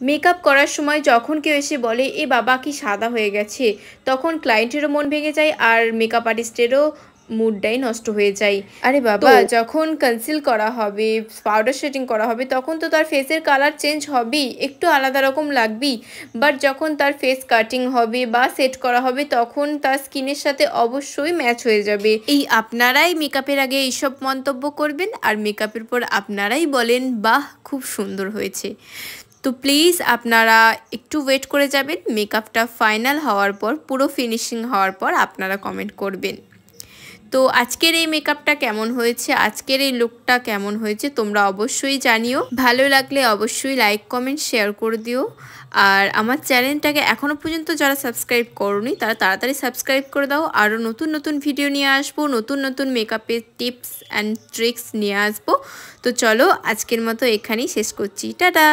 Makeup করার সময় যখন কেউ এসে বলে এ বাবা কি সাদা হয়ে গেছে, তখন ক্লায়েন্টেরও মন ভেঙে যায় আর মেকআপ আর্টিস্টেরও মুডটাই নষ্ট হয়ে যায়। আরে বাবা, যখন কনসিল করা হবে, পাউডার শেডিং করা হবে, তখন তো তার ফেসের কালার চেঞ্জ হবেই, একটু আলাদা রকম লাগবেই। বাট যখন তার ফেস কাটিং হবে বা সেট করা হবে, তখন তার স্কিনের সাথে অবশ্যই ম্যাচ হয়ে যাবে। এই আপনারাই মেকআপের আগে এইসব মন্তব্য করবেন আর মেকআপের পর আপনারাই বলেন বাহ খুব সুন্দর হয়েছে। তো প্লিজ আপনারা একটু ওয়েট করে যাবেন, মেকআপটা ফাইনাল হওয়ার পর, পুরো ফিনিশিং হওয়ার পর আপনারা কমেন্ট করবেন। তো আজকের এই মেকআপটা কেমন হয়েছে, আজকের এই লুকটা কেমন হয়েছে তোমরা অবশ্যই জানিও। ভালো লাগলে অবশ্যই লাইক কমেন্ট শেয়ার করে দিও। আর আমার চ্যানেলটাকে এখনও পর্যন্ত যারা সাবস্ক্রাইব করোনি তারা তাড়াতাড়ি সাবস্ক্রাইব করে দাও। আরও নতুন নতুন ভিডিও নিয়ে আসবো, নতুন নতুন মেকআপের টিপস অ্যান্ড ট্রিক্স নিয়ে আসবো। তো চলো আজকের মতো এখানেই শেষ করছি, টাটা।